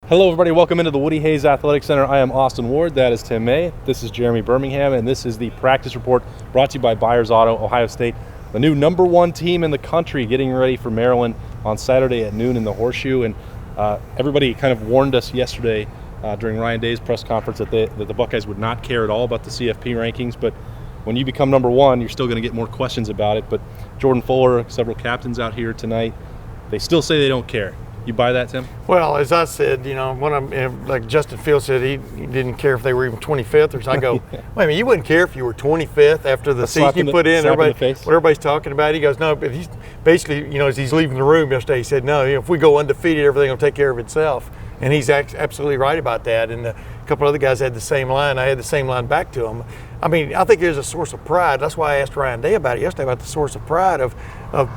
Hello everybody, welcome into the Woody Hayes Athletic Center. I am Austin Ward, that is Tim May, this is Jeremy Birmingham, and this is the practice report brought to you by Byers Auto, Ohio State. The new #1 team in the country getting ready for Maryland on Saturday at noon in the Horseshoe. And everybody kind of warned us yesterday during Ryan Day's press conference that the Buckeyes would not care at all about the CFP rankings, but when you become #1, you're still going to get more questions about it. But Jordan Fuller, several captains out here tonight, they still say they don't care. You buy that, Tim? Well, as I said, when like Justin Fields said, he didn't care if they were even 25th. Or so I go, wait a minute, you wouldn't care if you were 25th after the season you put in. What everybody's talking about. He goes, no, but he's basically, as he's leaving the room yesterday, he said, no, if we go undefeated, everything will take care of itself. And he's absolutely right about that. And a couple other guys had the same line. I had the same line back to him. I mean, I think there's a source of pride. That's why I asked Ryan Day about it yesterday, about the source of pride of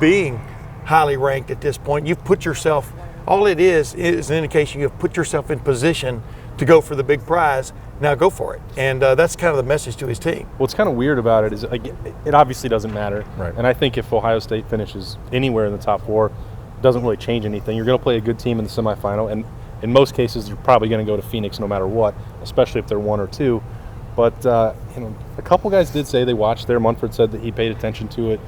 being highly ranked at this point. You've put yourself. All it is an indication you've put yourself in position to go for the big prize. Now go for it. And that's kind of the message to his team. What's kind of weird about it is it obviously doesn't matter. Right. And I think if Ohio State finishes anywhere in the top 4, it doesn't really change anything. You're going to play a good team in the semifinal. And in most cases, you're probably going to go to Phoenix no matter what, especially if they're 1 or 2. But a couple guys did say they watched there. Munford said that he paid attention to it.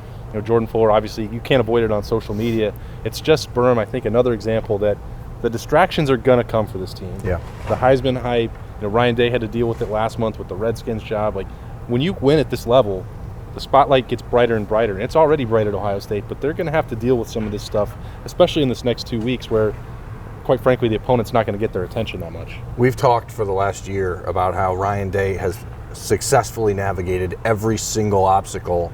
Jordan Fuller, obviously, you can't avoid it on social media. It's just Berm, I think, another example that the distractions are going to come for this team. Yeah. The Heisman hype, Ryan Day had to deal with it last month with the Redskins job. Like, when you win at this level, the spotlight gets brighter and brighter. And it's already bright at Ohio State, but they're going to have to deal with some of this stuff, especially in this next 2 weeks where, quite frankly, the opponent's not going to get their attention that much. We've talked for the last year about how Ryan Day has successfully navigated every single obstacle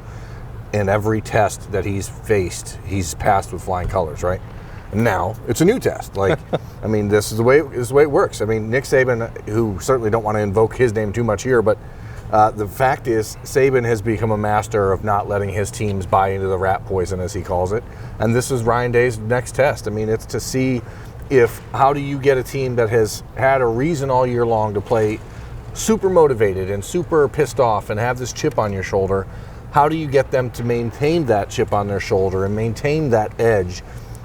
in every test that he's faced. He's passed with flying colors, right? And now it's a new test. Like, I mean, this is the way it works. I mean, Nick Saban, who certainly don't want to invoke his name too much here, but the fact is Saban has become a master of not letting his teams buy into the rat poison, as he calls it. And this is Ryan Day's next test. I mean, it's to see how do you get a team that has had a reason all year long to play super motivated and super pissed off and have this chip on your shoulder. How do you get them to maintain that chip on their shoulder and maintain that edge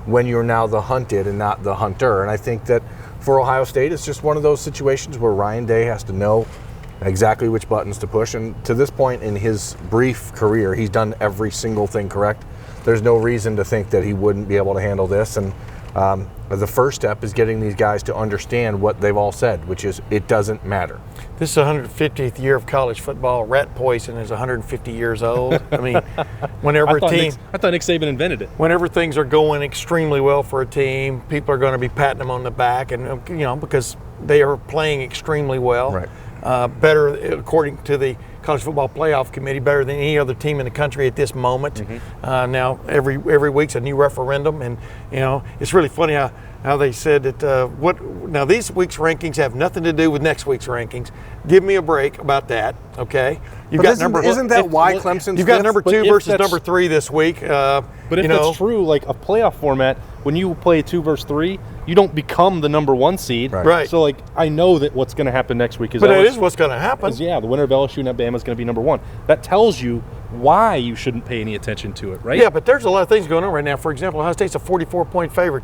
when you're now the hunted and not the hunter? And I think that for Ohio State, it's just one of those situations where Ryan Day has to know exactly which buttons to push. And to this point in his brief career, he's done every single thing correct. There's no reason to think that he wouldn't be able to handle this. And the first step is getting these guys to understand what they've all said, which is it doesn't matter. This is the 150th year of college football. Rat poison is 150 years old. I mean, whenever I thought Nick Saban invented it. Whenever things are going extremely well for a team, people are going to be patting them on the back, and because they are playing extremely well. Right. Better, according to the College Football Playoff Committee, better than any other team in the country at this moment. Mm-hmm. Now, every week's a new referendum, and it's really funny how they said that now these week's rankings have nothing to do with next week's rankings. Give me a break about that, okay? Isn't that why Clemson's you've got number 2 versus number 3 this week. But if that's true, like a playoff format, when you play 2 versus 3, you don't become the number 1 seed. Right. So, I know that what's going to happen next week is But it is what's going to happen. The winner of LSU and Alabama is going to be number 1. That tells you why you shouldn't pay any attention to it, right? Yeah, but there's a lot of things going on right now. For example, Ohio State's a 44-point favorite.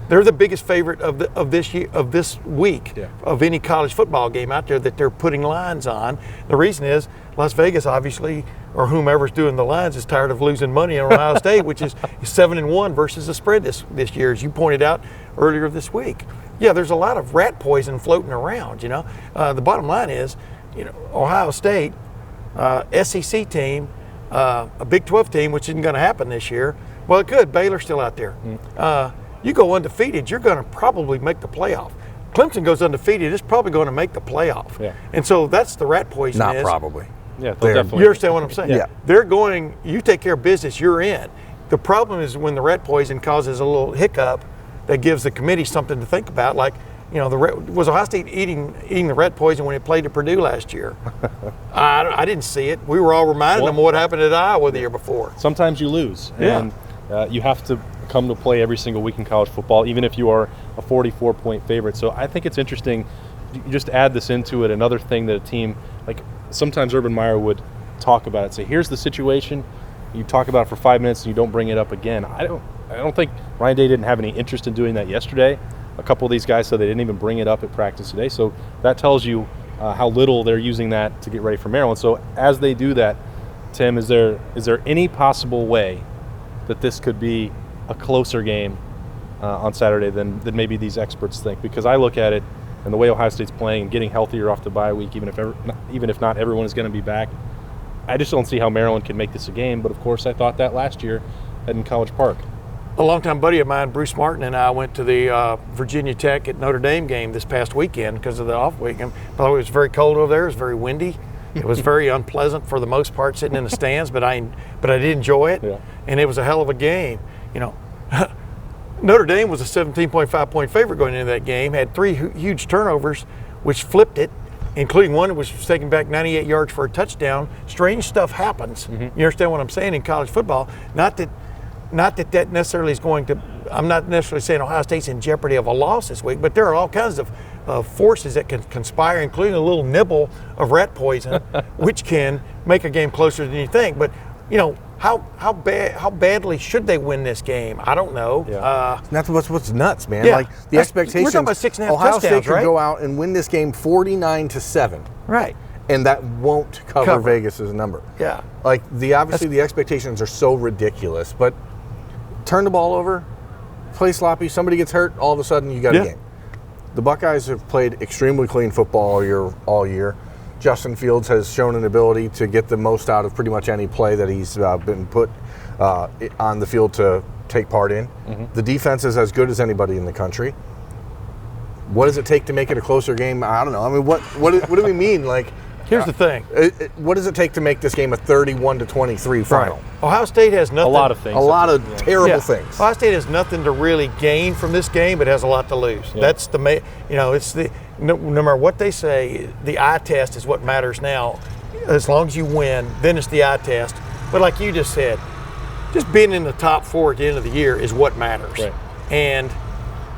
They're the biggest favorite of this week of any college football game out there that they're putting lines on. The reason is Las Vegas, obviously, or whomever's doing the lines, is tired of losing money on Ohio State, which is 7-1 versus the spread this year, as you pointed out earlier this week. Yeah, there's a lot of rat poison floating around. The bottom line is, Ohio State, SEC team, a Big 12 team, which isn't going to happen this year. Well, it could. Baylor's still out there. You go undefeated, you're going to probably make the playoff. Clemson goes undefeated, it's probably going to make the playoff. Yeah. And so that's the rat poison. Not probably. Yeah, definitely. You understand what I'm saying? Yeah. They're going, you take care of business, you're in. The problem is when the rat poison causes a little hiccup that gives the committee something to think about, like, was Ohio State eating the rat poison when it played at Purdue last year? I didn't see it. We were all reminding them of what happened at Iowa the year before. Sometimes you lose. Yeah. And you have to come to play every single week in college football, even if you are a 44-point favorite. So I think it's interesting. You just add this into it. Another thing that a team, like sometimes Urban Meyer would talk about it, say, here's the situation. You talk about it for 5 minutes and you don't bring it up again. I don't think Ryan Day didn't have any interest in doing that yesterday. A couple of these guys said they didn't even bring it up at practice today. So that tells you how little they're using that to get ready for Maryland. So as they do that, Tim, is there any possible way that this could be a closer game on Saturday than maybe these experts think? Because I look at it and the way Ohio State's playing and getting healthier off the bye week, even if not everyone is going to be back, I just don't see how Maryland can make this a game. But of course, I thought that last year in College Park. A longtime buddy of mine, Bruce Martin, and I went to the Virginia Tech at Notre Dame game this past weekend because of the off weekend. By the way, it was very cold over there. It was very windy. It was very unpleasant for the most part sitting in the stands, but I did enjoy it, and it was a hell of a game. You know, Notre Dame was a 17.5-point favorite going into that game, had 3 huge turnovers, which flipped it, including one which was taken back 98 yards for a touchdown. Strange stuff happens. You understand what I'm saying in college football? Not that necessarily is going to. I'm not necessarily saying Ohio State's in jeopardy of a loss this week, but there are all kinds of forces that can conspire, including a little nibble of rat poison, which can make a game closer than you think. But you know, how badly should they win this game? I don't know. That's what's nuts, man. Yeah. Like the expectations. We're talking about 6.5 Ohio State touchdowns, could right? go out and win this game 49-7. Right. And that won't cover Vegas's number. Yeah. Like obviously the expectations are so ridiculous, but turn the ball over, play sloppy, somebody gets hurt, all of a sudden you got a game. The Buckeyes have played extremely clean football all year. Justin Fields has shown an ability to get the most out of pretty much any play that he's been put on the field to take part in. The defense is as good as anybody in the country. What does it take to make it a closer game? I don't know. I mean, what do we mean? Like, here's the thing. What does it take to make this game a 31-23 final? Right. Ohio State has nothing. A lot of things. A lot of terrible things. Ohio State has nothing to really gain from this game, but has a lot to lose. That's it's the no matter what they say, the eye test is what matters now. As long as you win, then it's the eye test. But like you just said, just being in the top 4 at the end of the year is what matters. Right. And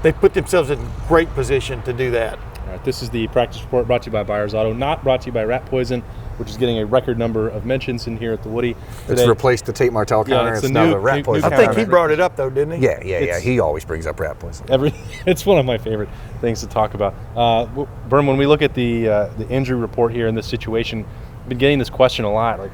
they put themselves in great position to do that. All right, this is the practice report brought to you by Byers Auto, not brought to you by Rat Poison, which is getting a record number of mentions in here at the Woody today. It's replaced the Tate Martell counter. it's It's a now new- the rat new poison. I think counter. he brought it up though, didn't he? Yeah. He always brings up rat poison. It's one of my favorite things to talk about. Berm, when we look at the injury report here in this situation, I've been getting this question a lot. Like,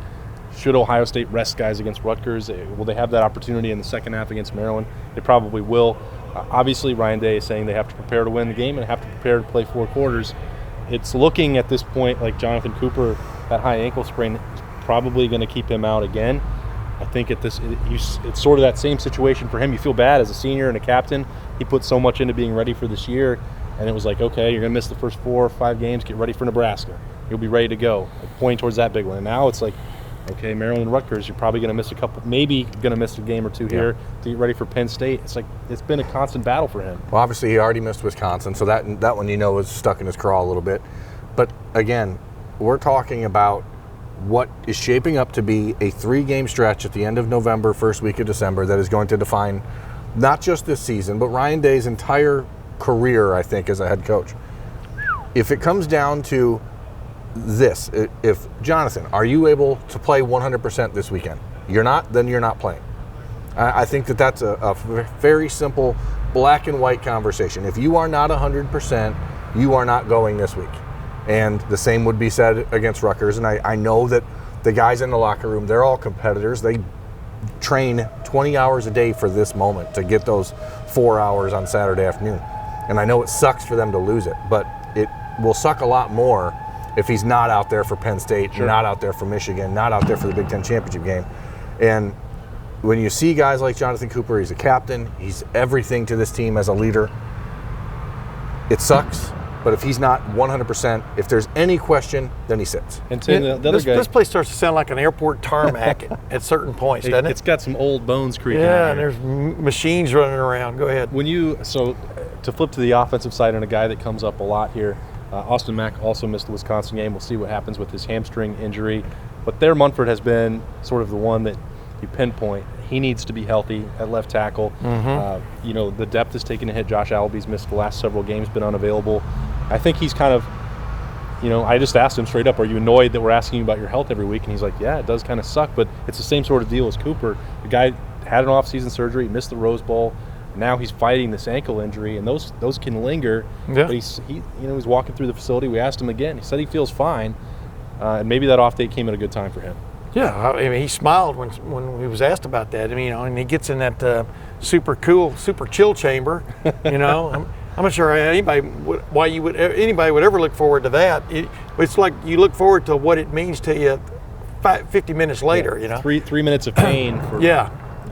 should Ohio State rest guys against Rutgers? Will they have that opportunity in the second half against Maryland? They probably will. Obviously, Ryan Day is saying they have to prepare to win the game and have to prepare to play 4 quarters. It's looking at this point like Jonathan Cooper, that high ankle sprain, is probably going to keep him out again. I think it's sort of that same situation for him. You feel bad as a senior and a captain. He put so much into being ready for this year, and it was like, okay, you're going to miss the first 4 or 5 games. Get ready for Nebraska. You'll be ready to go. Like, pointing towards that big one. And now it's like, okay, Maryland and Rutgers, you're probably going to miss a couple, maybe going to miss a game or 2 here to get ready for Penn State. It's like it's been a constant battle for him. Well, obviously he already missed Wisconsin, so that one is stuck in his craw a little bit. But again, we're talking about what is shaping up to be a 3-game stretch at the end of November, first week of December, that is going to define not just this season, but Ryan Day's entire career, I think, as a head coach. If it comes down to this, if Jonathan, are you able to play 100% this weekend? You're not, then you're not playing. I think that's a very simple black and white conversation. If you are not 100%, you are not going this week. And the same would be said against Rutgers. And I know that the guys in the locker room, they're all competitors. They train 20 hours a day for this moment to get those 4 hours on Saturday afternoon. And I know it sucks for them to lose it, but it will suck a lot more if he's not out there for Penn State, not out there for Michigan, not out there for the Big Ten championship game. And when you see guys like Jonathan Cooper, he's a captain, he's everything to this team as a leader. It sucks, but if he's not 100%, if there's any question, then he sits. And the other guy, this place starts to sound like an airport tarmac at certain points, doesn't it? It's got some old bones creaking. Yeah, in and here. there's machines running around. Go ahead. To flip to the offensive side, and a guy that comes up a lot here, Austin Mack also missed the Wisconsin game. We'll see what happens with his hamstring injury. But there, Munford has been sort of the one that you pinpoint. He needs to be healthy at left tackle. The depth is taking a hit. Josh Allaby's missed the last several games, been unavailable. I think he's kind of, I just asked him straight up, are you annoyed that we're asking you about your health every week? And he's like, yeah, it does kind of suck, but it's the same sort of deal as Cooper. The guy had an off-season surgery, missed the Rose Bowl. Now he's fighting this ankle injury, and those can linger. Yeah. But he's walking through the facility. We asked him again. He said he feels fine, and maybe that off date came at a good time for him. Yeah, I mean, he smiled when he was asked about that. I mean, and he gets in that super cool, super chill chamber. I'm not sure anybody would ever look forward to that. It's like you look forward to what it means to you 50 minutes later. Yeah, 3 minutes of pain.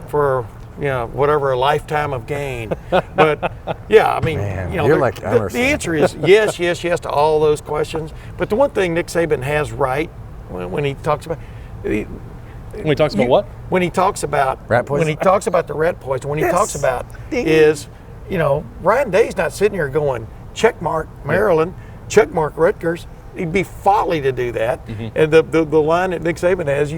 For whatever, a lifetime of gain. But yeah, I mean, Man, you're like Emerson. The answer is yes to all those questions. But the one thing Nick Saban has right when he talks about. When he talks about what? When he talks about rat poison? When he talks about the rat poison, when he Yes. talks about Ding. is, Ryan Day's not sitting here going, check mark Maryland, check mark Rutgers. It'd be folly to do that. Mm-hmm. And the line that Nick Saban has,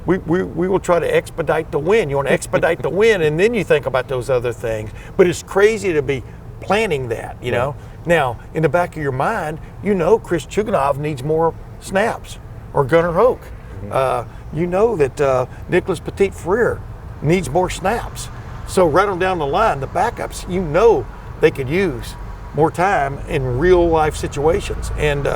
we will try to expedite the win. You want to expedite the win, and then you think about those other things. But it's crazy to be planning that, Yeah. Now, in the back of your mind, Chris Chuganov needs more snaps, or Gunnar Hoke. You know that Nicholas Petit-Frere needs more snaps. So right on down the line, the backups, they could use more time in real life situations. And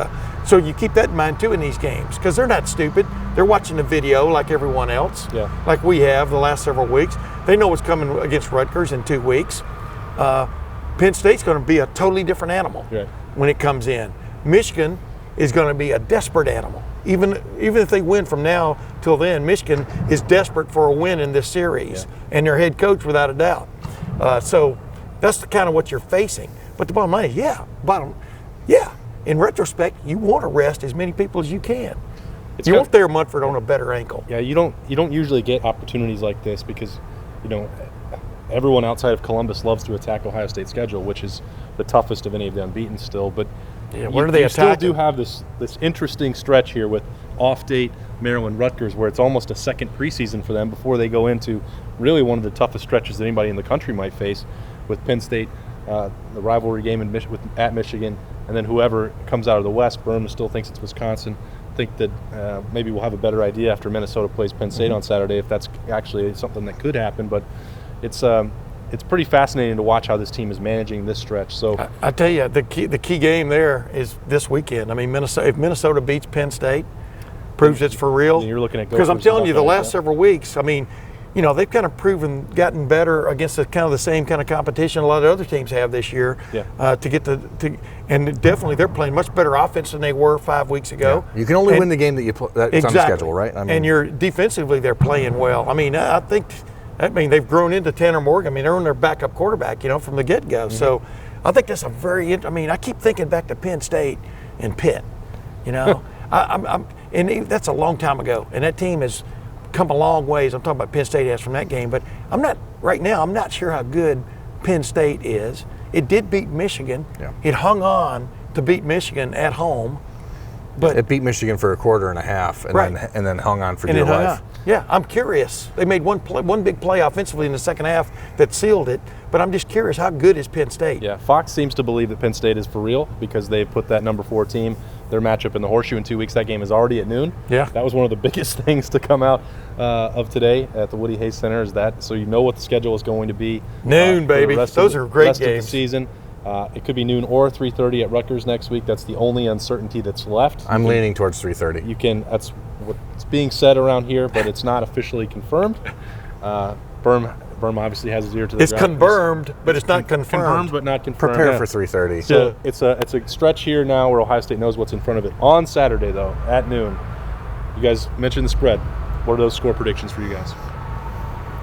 so you keep that in mind too in these games, because they're not stupid. They're watching the video like everyone else, like we have the last several weeks. They know what's coming against Rutgers in 2 weeks. Penn State's going to be a totally different animal when it comes in. Michigan is going to be a desperate animal. Even if they win from now till then, Michigan is desperate for a win in this series, and their head coach without a doubt. So that's kind of what you're facing. But the bottom line is, in retrospect, you want to rest as many people as you can. You want Thayer Munford on a better ankle. Yeah, you don't usually get opportunities like this because, everyone outside of Columbus loves to attack Ohio State's schedule, which is the toughest of any of the unbeaten still. But where do they attack? Still do have this interesting stretch here with off-date Maryland Rutgers, where it's almost a second preseason for them before they go into really one of the toughest stretches that anybody in the country might face, with Penn State, the rivalry game at Michigan, and then whoever comes out of the West. Berman still thinks it's Wisconsin. I think that maybe we'll have a better idea after Minnesota plays Penn State on Saturday if that's actually something that could happen. But it's pretty fascinating to watch how this team is managing this stretch. So I tell you, the key game there is this weekend. I mean, if Minnesota beats Penn State, proves it's for real. You're looking at because I'm telling you, the last several weeks, I mean, they've kind of gotten better against the same kind of competition a lot of other teams have this year. And definitely they're playing much better offense than they were 5 weeks ago. Yeah. You can only win the game that's on the schedule, right? And you're defensively they're playing well. I mean, I think they've grown into Tanner Morgan. I mean, they're on their backup quarterback, from the get-go. Mm-hmm. So I think that's I keep thinking back to Penn State and Pitt. And that's a long time ago, and that team has come a long ways. I'm talking about Penn State has from that game, but I'm not sure how good Penn State is. It did beat Michigan. Yeah. It hung on to beat Michigan at home, but it beat Michigan for a quarter and a half, and then hung on for dear life. Yeah, I'm curious. They made one big play offensively in the second half that sealed it, but I'm just curious, how good is Penn State? Yeah, Fox seems to believe that Penn State is for real because they've put that number 4 team, their matchup in the Horseshoe in 2 weeks. That game is already at noon. Yeah. That was one of the biggest things to come out of today at the Woody Hayes Center, is that, so what the schedule is going to be. Noon, baby. Those are great games. Of the season. It could be noon or 3:30 at Rutgers next week. That's the only uncertainty that's left. I'm leaning towards 3:30. That's what's being said around here, but it's not officially confirmed. Berm obviously has his ear to the ground. It's confirmed, but it's not confirmed. Confirmed, but not confirmed. Prepare for 3:30. So it's a stretch here now where Ohio State knows what's in front of it. On Saturday, though, at noon, you guys mentioned the spread. What are those score predictions for you guys?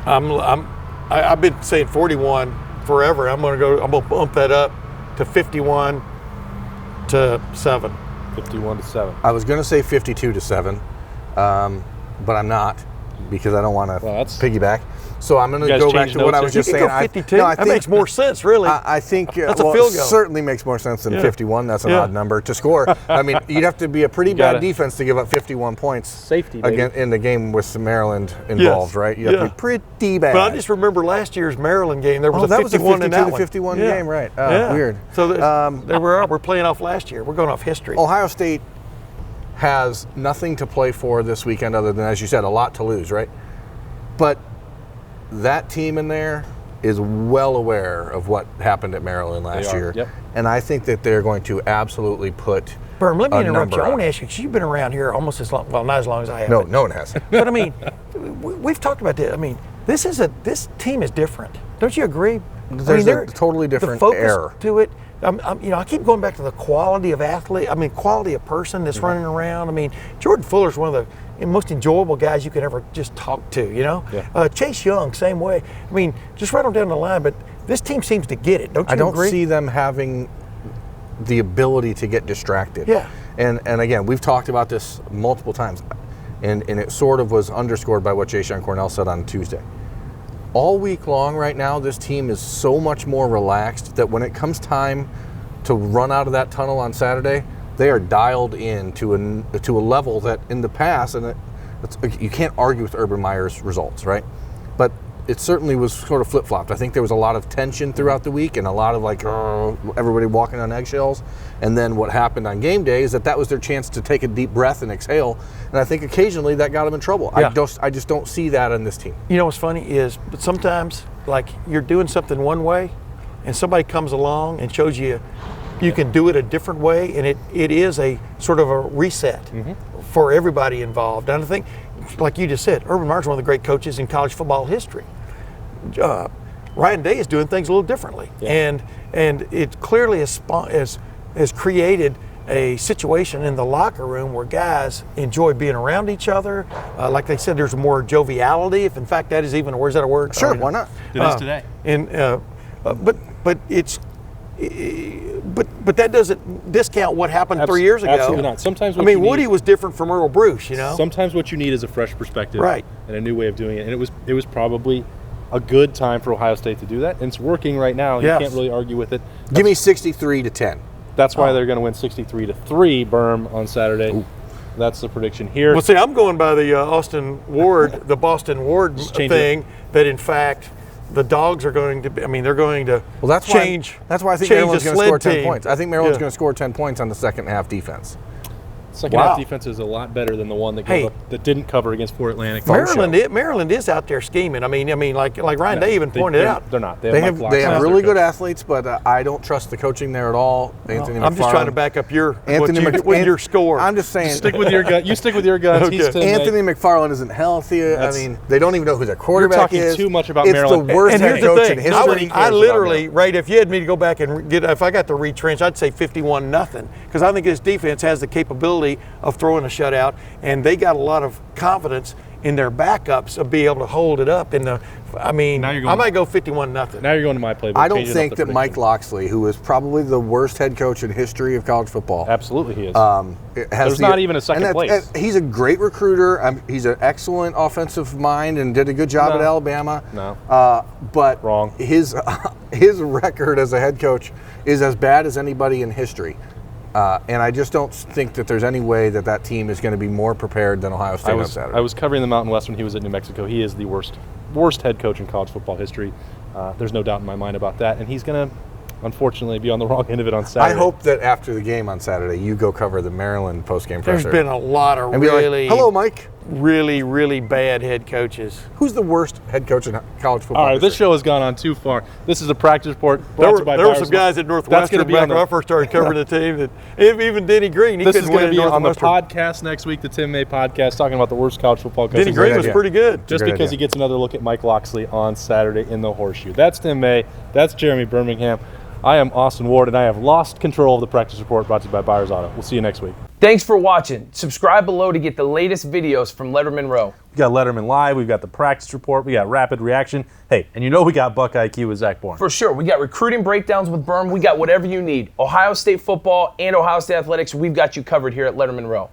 I've been saying 41 forever. I'm gonna bump that up to 51-7. 51-7. I was going to say 52-7, but I'm not, because I don't want to piggyback. So I'm going to go back to what I was just saying. 52. That makes more sense, really. I think that's a field goal. Certainly makes more sense than 51. That's an odd number to score. I mean, you'd have to be a pretty bad defense to give up 51 points safety in the game with Maryland involved, right? You have to be pretty bad. But I just remember last year's Maryland game. There was a 51 in that one. 51 game, right? Weird. So we're playing off last year. We're going off history. Ohio State has nothing to play for this weekend other than, as you said, a lot to lose, right? But that team in there is well aware of what happened at Maryland last year. Yep. And I think that they're going to absolutely put Berm, let me a interrupt you. number I want to on it. ask you, because you've been around here almost as long, well, not as long as I have. No, no one has. But I mean, we've talked about this. I mean, this team is different. Don't you agree? There's a totally different the focus air to it. I keep going back to the quality of athlete. I mean, quality of person that's running around. I mean, Jordan Fuller's one of the most enjoyable guys you could ever just talk to. Yeah. Chase Young, same way. I mean, just right on down the line. But this team seems to get it. Don't you I don't agree? see them having the ability to get distracted. Yeah. And again, we've talked about this multiple times, and it sort of was underscored by what Jayshon Cornell said on Tuesday. All week long right now, this team is so much more relaxed that when it comes time to run out of that tunnel on Saturday, they are dialed in to a level that in the past, and you can't argue with Urban Meyer's results, right? But it certainly was sort of flip-flopped. I think there was a lot of tension throughout the week and a lot of everybody walking on eggshells. And then what happened on game day is that was their chance to take a deep breath and exhale. And I think occasionally that got them in trouble. Yeah. I just don't see that on this team. You know what's funny is, but sometimes, like, you're doing something one way, and somebody comes along and shows you can do it a different way, and it is a sort of a reset for everybody involved. And I think, like you just said, Urban Meyer's one of the great coaches in college football history. Ryan Day is doing things a little differently, and it clearly has created a situation in the locker room where guys enjoy being around each other. Like they said, there's more joviality, if in fact that is even, or is that a word? Sure, why not? It is today. But that doesn't discount what happened 3 years ago. Absolutely not. Sometimes Woody was different from Earl Bruce, Sometimes what you need is a fresh perspective, right, and a new way of doing it. And it was probably a good time for Ohio State to do that, and it's working right now. You can't really argue with it. Give me 63-10. That's why they're going to win 63-3, Berm, on Saturday. Ooh. That's the prediction here. Well, see, I'm going by the Boston Ward thing. That in fact, the Dogs are going to be. I mean, they're going to change. That's why I think Maryland's going to score 10 points. I think Maryland's going to score 10 points on the second half defense. Second half defense is a lot better than the one that didn't cover against Fort Atlantic. Maryland is out there scheming. I mean, like Ryan Day even pointed out. They're not. They have really good athletes, but I don't trust the coaching there at all. I'm just trying to back up your score. I'm just saying. Stick with your gun. You stick with your guns. Okay. Anthony McFarland isn't healthy. I mean, they don't even know who their quarterback is. You're talking too much about Maryland. It's the worst head coach in history. I literally, right, if you had me to go back and if I got to retrench, I'd say 51-0, because I think this defense has the capability of throwing a shutout, and they got a lot of confidence in their backups of being able to hold it up. I might go 51-0. Now you're going to my playbook. I don't think that Mike Locksley, who is probably the worst head coach in history of college football, absolutely he is. There's not even a second place. He's a great recruiter. He's an excellent offensive mind and did a good job at Alabama. No, but wrong. His record as a head coach is as bad as anybody in history. And I just don't think that there's any way that team is going to be more prepared than Ohio State on Saturday. I was covering the Mountain West when he was at New Mexico. He is the worst head coach in college football history. There's no doubt in my mind about that. And he's going to, unfortunately, be on the wrong end of it on Saturday. I hope that after the game on Saturday, you go cover the Maryland postgame presser. There's been a lot of hello, Mike. Really, really bad head coaches. Who's the worst head coach in college football? All right, history? This show has gone on too far. This is a practice report There were some guys at Northwestern back when I first started covering the team. That even Denny Green. This is going to be on the podcast next week, the Tim May podcast, talking about the worst college football coaches. Denny Green was pretty good. Just because he gets another look at Mike Locksley on Saturday in the Horseshoe. That's Tim May. That's Jeremy Birmingham. I am Austin Ward, and I have lost control of the practice report, brought to you by Byers Auto. We'll see you next week. Thanks for watching. Subscribe below to get the latest videos from Lettermen Row. We got Lettermen Live, we've got the practice report, we got rapid reaction. Hey, and we got Buck IQ with Zach Bourne. For sure. We got recruiting breakdowns with Berm. We got whatever you need. Ohio State football and Ohio State athletics, we've got you covered here at Lettermen Row.